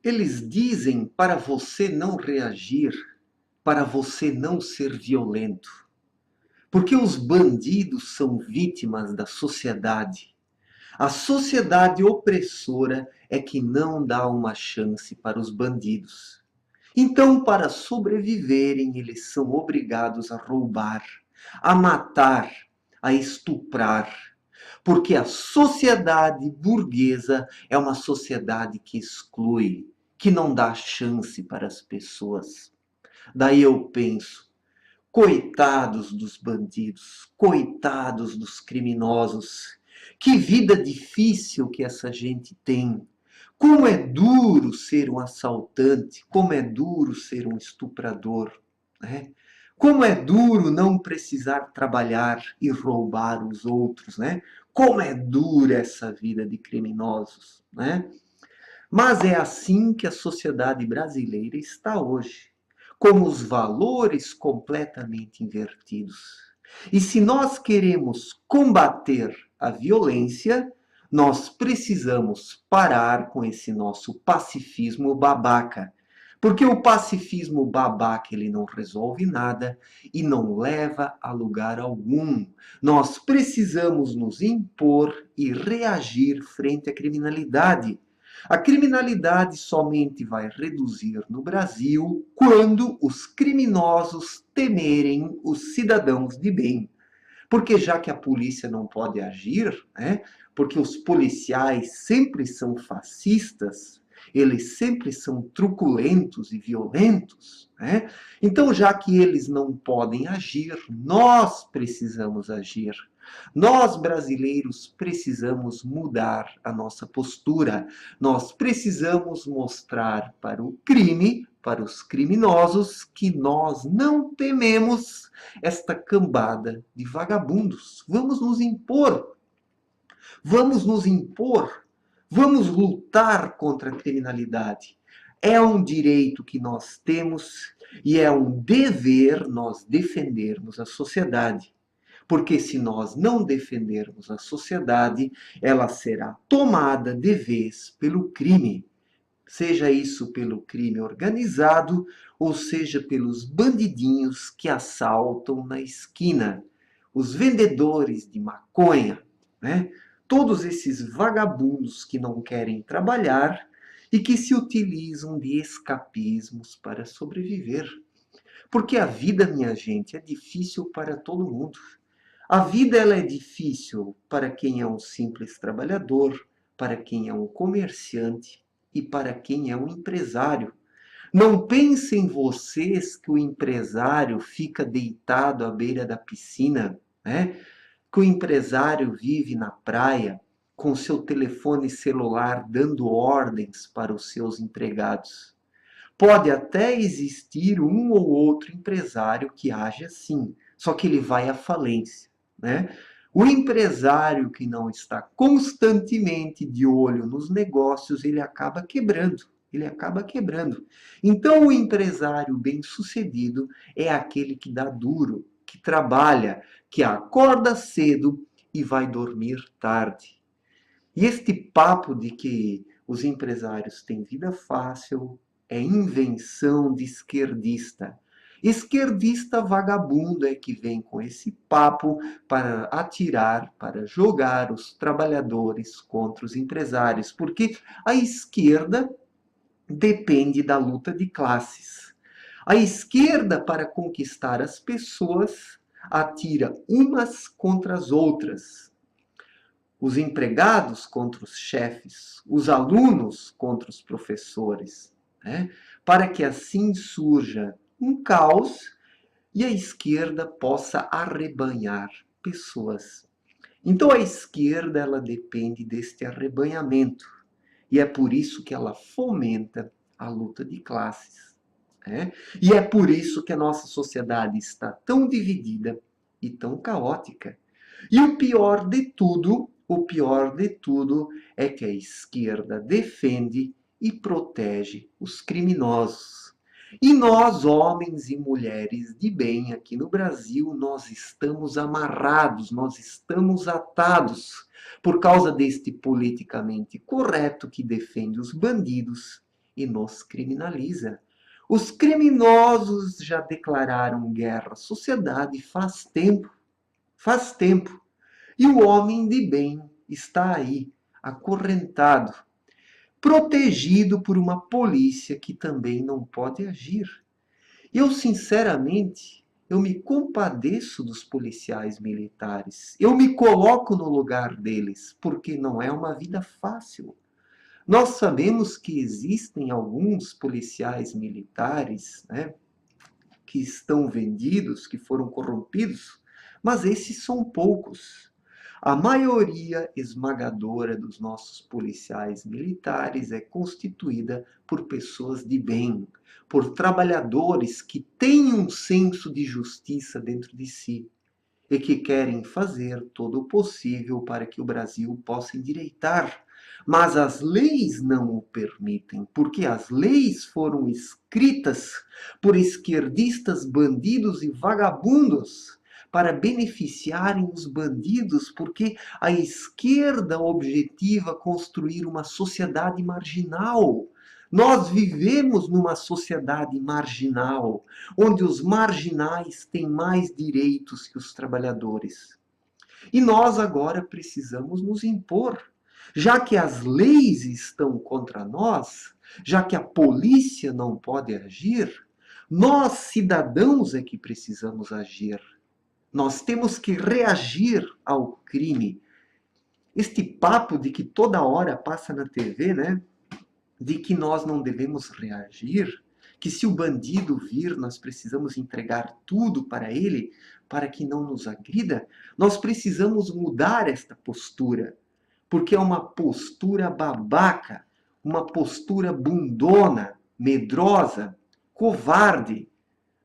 Eles dizem para você não reagir, para você não ser violento. Porque os bandidos são vítimas da sociedade. A sociedade opressora é que não dá uma chance para os bandidos. Então, para sobreviverem, eles são obrigados a roubar, a matar, a estuprar. Porque a sociedade burguesa é uma sociedade que exclui, que não dá chance para as pessoas. Daí eu penso, coitados dos bandidos, coitados dos criminosos. Que vida difícil que essa gente tem. Como é duro ser um assaltante, como é duro ser um estuprador, né? Como é duro não precisar trabalhar e roubar os outros, né? Como é dura essa vida de criminosos, né? Mas é assim que a sociedade brasileira está hoje, com os valores completamente invertidos. E se nós queremos combater a violência, nós precisamos parar com esse nosso pacifismo babaca. Porque o pacifismo babaca ele não resolve nada e não leva a lugar algum. Nós precisamos nos impor e reagir frente à criminalidade. A criminalidade somente vai reduzir no Brasil quando os criminosos temerem os cidadãos de bem. Porque já que a polícia não pode agir, né, porque os policiais sempre são fascistas, eles sempre são truculentos e violentos, né? Então, já que eles não podem agir, nós precisamos agir. Nós, brasileiros, precisamos mudar a nossa postura. Nós precisamos mostrar para o crime, para os criminosos, que nós não tememos esta cambada de vagabundos. Vamos nos impor. Vamos nos impor. Vamos lutar contra a criminalidade. É um direito que nós temos e é um dever nós defendermos a sociedade. Porque se nós não defendermos a sociedade, ela será tomada de vez pelo crime. Seja isso pelo crime organizado, ou seja pelos bandidinhos que assaltam na esquina, os vendedores de maconha, né? Todos esses vagabundos que não querem trabalhar e que se utilizam de escapismos para sobreviver. Porque a vida, minha gente, é difícil para todo mundo. A vida ela é difícil para quem é um simples trabalhador, para quem é um comerciante e para quem é um empresário. Não pensem vocês que o empresário fica deitado à beira da piscina, né? Que o empresário vive na praia com seu telefone celular dando ordens para os seus empregados. Pode até existir um ou outro empresário que age assim, só que ele vai à falência, né? O empresário que não está constantemente de olho nos negócios, ele acaba quebrando. Ele acaba quebrando. Então, o empresário bem-sucedido é aquele que dá duro, que trabalha, que acorda cedo e vai dormir tarde. E este papo de que os empresários têm vida fácil é invenção de esquerdista. Esquerdista vagabundo é que vem com esse papo para atirar, para jogar os trabalhadores contra os empresários, porque a esquerda depende da luta de classes. A esquerda, para conquistar as pessoas, atira umas contra as outras, os empregados contra os chefes, os alunos contra os professores, né? Para que assim surja um caos e a esquerda possa arrebanhar pessoas. Então a esquerda ela depende deste arrebanhamento e é por isso que ela fomenta a luta de classes, né? E é por isso que a nossa sociedade está tão dividida e tão caótica. E o pior de tudo é que a esquerda defende e protege os criminosos. E nós, homens e mulheres de bem aqui no Brasil, nós estamos amarrados, nós estamos atados por causa deste politicamente correto que defende os bandidos e nos criminaliza. Os criminosos já declararam guerra à sociedade faz tempo. Faz tempo. E o homem de bem está aí, acorrentado, protegido por uma polícia que também não pode agir. Eu, sinceramente, eu me compadeço dos policiais militares. Eu me coloco no lugar deles, porque não é uma vida fácil. Nós sabemos que existem alguns policiais militares, né, que estão vendidos, que foram corrompidos, mas esses são poucos. A maioria esmagadora dos nossos policiais militares é constituída por pessoas de bem, por trabalhadores que têm um senso de justiça dentro de si e que querem fazer todo o possível para que o Brasil possa endireitar. Mas as leis não o permitem, porque as leis foram escritas por esquerdistas, bandidos e vagabundos para beneficiarem os bandidos, porque a esquerda objetiva construir uma sociedade marginal. Nós vivemos numa sociedade marginal, onde os marginais têm mais direitos que os trabalhadores. E nós agora precisamos nos impor. Já que as leis estão contra nós, já que a polícia não pode agir, nós, cidadãos, é que precisamos agir. Nós temos que reagir ao crime. Este papo de que toda hora passa na TV, né? De que nós não devemos reagir, que se o bandido vir, nós precisamos entregar tudo para ele, para que não nos agrida, nós precisamos mudar esta postura, porque é uma postura babaca, uma postura bundona, medrosa, covarde,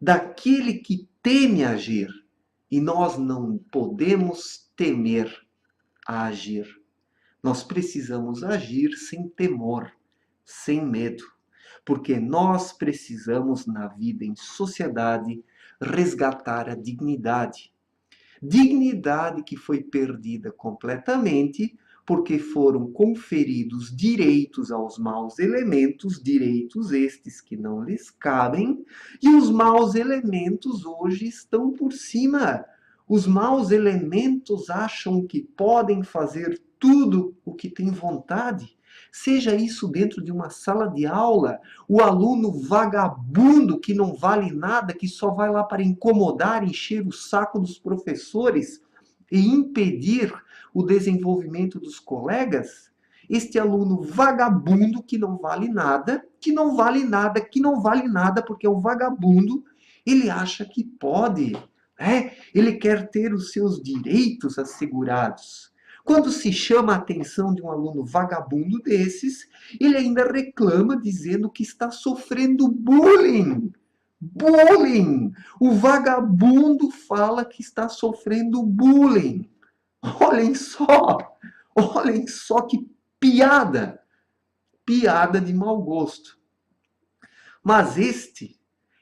daquele que teme agir. E nós não podemos temer a agir. Nós precisamos agir sem temor, sem medo, porque nós precisamos, na vida em sociedade, resgatar a dignidade. Dignidade que foi perdida completamente porque foram conferidos direitos aos maus elementos, direitos estes que não lhes cabem, e os maus elementos hoje estão por cima. Os maus elementos acham que podem fazer tudo o que têm vontade. Seja isso dentro de uma sala de aula, o aluno vagabundo que não vale nada, que só vai lá para incomodar, encher o saco dos professores e impedir o desenvolvimento dos colegas, este aluno vagabundo que não vale nada, que não vale nada, que não vale nada porque é um vagabundo, ele acha que pode, né? Ele quer ter os seus direitos assegurados. Quando se chama a atenção de um aluno vagabundo desses, ele ainda reclama dizendo que está sofrendo bullying. Bullying! O vagabundo fala que está sofrendo bullying. Olhem só que piada, piada de mau gosto. Mas este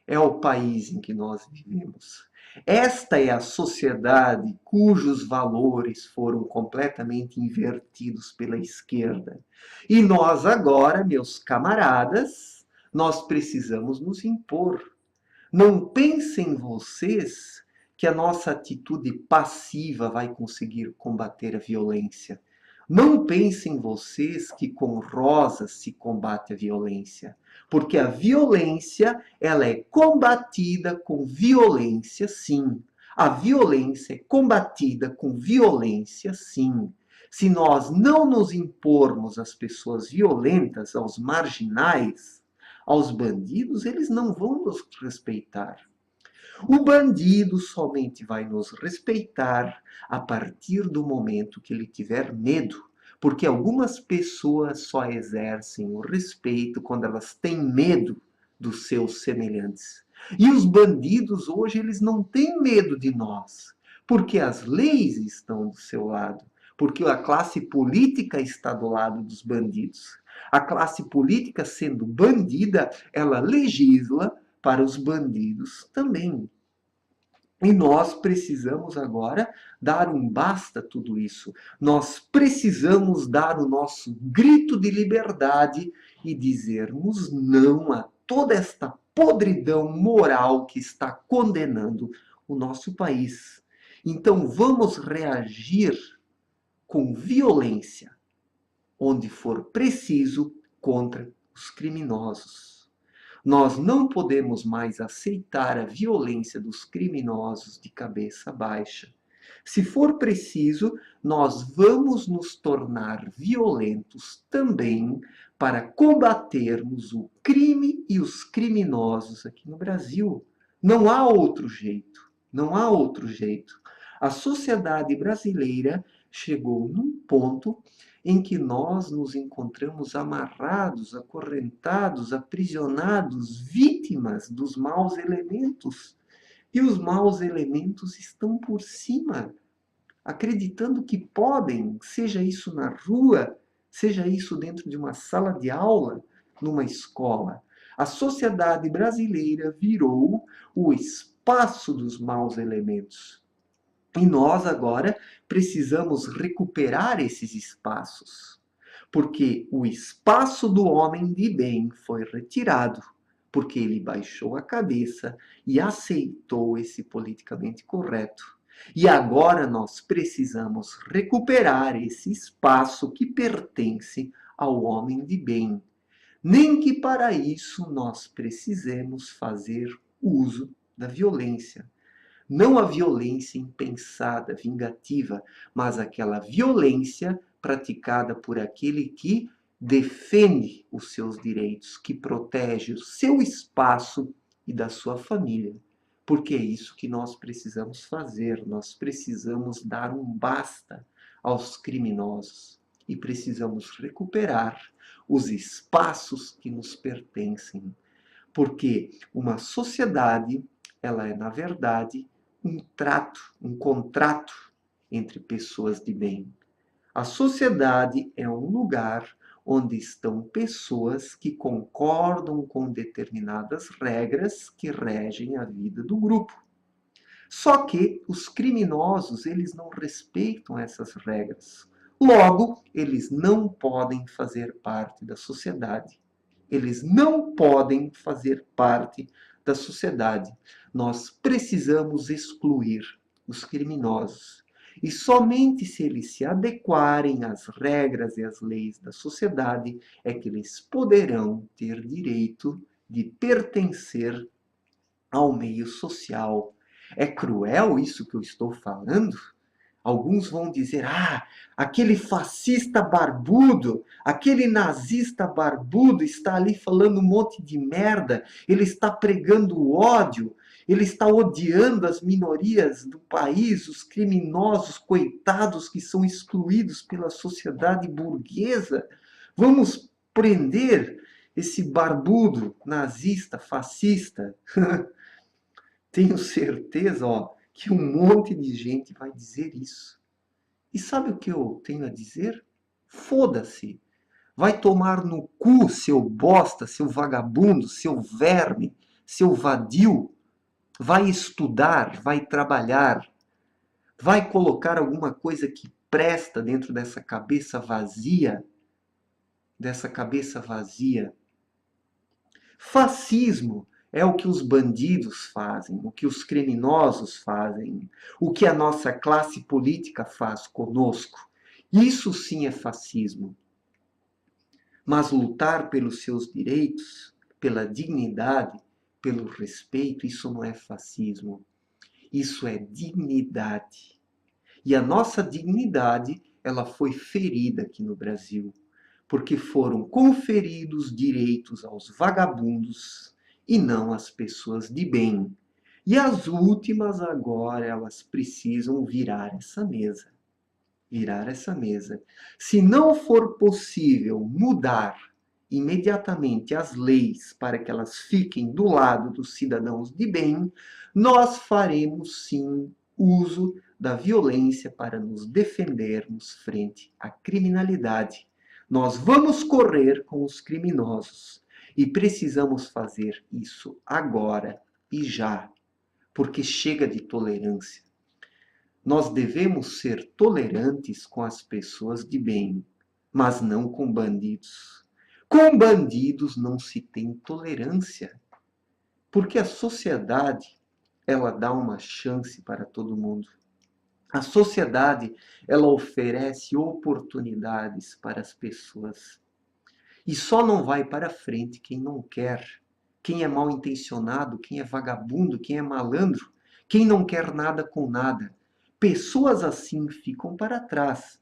é o país em que nós vivemos. Esta é a sociedade cujos valores foram completamente invertidos pela esquerda. E nós agora, meus camaradas, nós precisamos nos impor. Não pensem vocês que a nossa atitude passiva vai conseguir combater a violência. Não pensem vocês que com rosas se combate a violência, porque a violência ela é combatida com violência, sim. A violência é combatida com violência, sim. Se nós não nos impormos às pessoas violentas, aos marginais, aos bandidos, eles não vão nos respeitar. O bandido somente vai nos respeitar a partir do momento que ele tiver medo, porque algumas pessoas só exercem o respeito quando elas têm medo dos seus semelhantes. E os bandidos hoje, eles não têm medo de nós, porque as leis estão do seu lado, porque a classe política está do lado dos bandidos. A classe política, sendo bandida, ela legisla para os bandidos também. E nós precisamos agora dar um basta a tudo isso. Nós precisamos dar o nosso grito de liberdade e dizermos não a toda esta podridão moral que está condenando o nosso país. Então vamos reagir com violência, onde for preciso, contra os criminosos. Nós não podemos mais aceitar a violência dos criminosos de cabeça baixa. Se for preciso, nós vamos nos tornar violentos também para combatermos o crime e os criminosos aqui no Brasil. Não há outro jeito. Não há outro jeito. A sociedade brasileira chegou num ponto em que nós nos encontramos amarrados, acorrentados, aprisionados, vítimas dos maus elementos. E os maus elementos estão por cima, acreditando que podem, seja isso na rua, seja isso dentro de uma sala de aula, numa escola. A sociedade brasileira virou o espaço dos maus elementos. E nós agora precisamos recuperar esses espaços, porque o espaço do homem de bem foi retirado, porque ele baixou a cabeça e aceitou esse politicamente correto. E agora nós precisamos recuperar esse espaço que pertence ao homem de bem. Nem que para isso nós precisemos fazer uso da violência. Não a violência impensada, vingativa, mas aquela violência praticada por aquele que defende os seus direitos, que protege o seu espaço e da sua família. Porque é isso que nós precisamos fazer. Nós precisamos dar um basta aos criminosos e precisamos recuperar os espaços que nos pertencem. Porque uma sociedade, ela é, na verdade, um contrato entre pessoas de bem. A sociedade é um lugar onde estão pessoas que concordam com determinadas regras que regem a vida do grupo. Só que os criminosos, eles não respeitam essas regras. Logo, eles não podem fazer parte da sociedade. Eles não podem fazer parte da sociedade. Nós precisamos excluir os criminosos. E somente se eles se adequarem às regras e às leis da sociedade é que eles poderão ter direito de pertencer ao meio social. É cruel isso que eu estou falando? Alguns vão dizer, aquele fascista barbudo, aquele nazista barbudo está ali falando um monte de merda, ele está pregando ódio, ele está odiando as minorias do país, os criminosos, coitados que são excluídos pela sociedade burguesa. Vamos prender esse barbudo, nazista, fascista. Tenho certeza, que um monte de gente vai dizer isso. E sabe o que eu tenho a dizer? Foda-se. Vai tomar no cu, seu bosta, seu vagabundo, seu verme, seu vadio. Vai estudar, vai trabalhar. Vai colocar alguma coisa que presta dentro dessa cabeça vazia. Dessa cabeça vazia. Fascismo é o que os bandidos fazem, o que os criminosos fazem, o que a nossa classe política faz conosco. Isso sim é fascismo. Mas lutar pelos seus direitos, pela dignidade, pelo respeito, isso não é fascismo. Isso é dignidade. E a nossa dignidade, ela foi ferida aqui no Brasil, porque foram conferidos direitos aos vagabundos e não às pessoas de bem. E as últimas agora, elas precisam virar essa mesa. Virar essa mesa. Se não for possível mudar imediatamente as leis para que elas fiquem do lado dos cidadãos de bem, nós faremos sim uso da violência para nos defendermos frente à criminalidade. Nós vamos correr com os criminosos e precisamos fazer isso agora e já, porque chega de tolerância. Nós devemos ser tolerantes com as pessoas de bem, mas não com bandidos. Com bandidos não se tem tolerância, porque a sociedade, ela dá uma chance para todo mundo. A sociedade, ela oferece oportunidades para as pessoas. E só não vai para frente quem não quer, quem é mal intencionado, quem é vagabundo, quem é malandro, quem não quer nada com nada. Pessoas assim ficam para trás.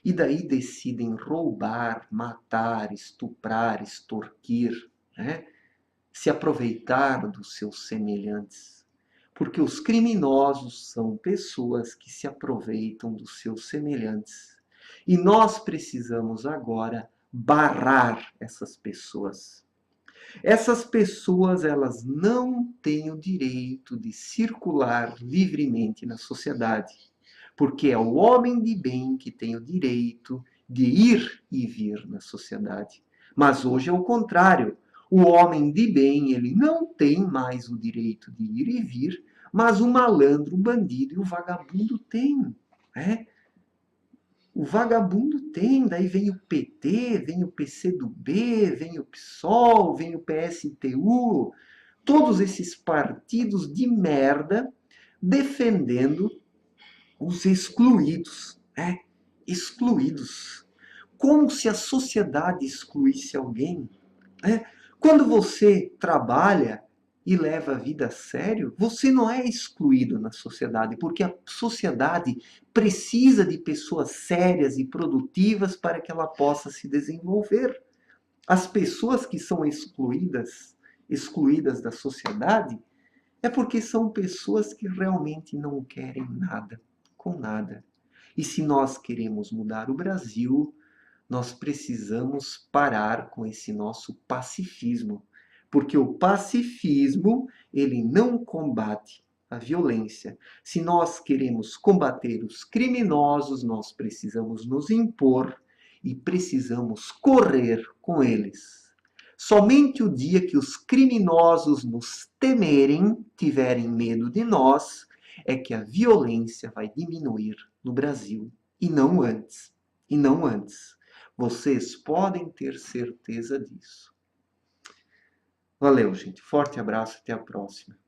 E daí decidem roubar, matar, estuprar, extorquir, né? Se aproveitar dos seus semelhantes. Porque os criminosos são pessoas que se aproveitam dos seus semelhantes. E nós precisamos agora barrar essas pessoas. Essas pessoas, elas não têm o direito de circular livremente na sociedade, porque é o homem de bem que tem o direito de ir e vir na sociedade. Mas hoje é o contrário. O homem de bem, ele não tem mais o direito de ir e vir, mas o malandro, o bandido e o vagabundo têm. Né? O vagabundo tem, daí vem o PT, vem o PCdoB, vem o PSOL, vem o PSTU, todos esses partidos de merda defendendo os excluídos, né? Excluídos. Como se a sociedade excluísse alguém, né? Quando você trabalha e leva a vida a sério, você não é excluído na sociedade, porque a sociedade precisa de pessoas sérias e produtivas para que ela possa se desenvolver. As pessoas que são excluídas da sociedade, é porque são pessoas que realmente não querem nada com nada. E se nós queremos mudar o Brasil, nós precisamos parar com esse nosso pacifismo, porque o pacifismo, ele não combate a violência. Se nós queremos combater os criminosos, nós precisamos nos impor e precisamos correr com eles. Somente o dia que os criminosos nos temerem, tiverem medo de nós, é que a violência vai diminuir no Brasil, e não antes. E não antes. Vocês podem ter certeza disso. Valeu, gente. Forte abraço. Até a próxima.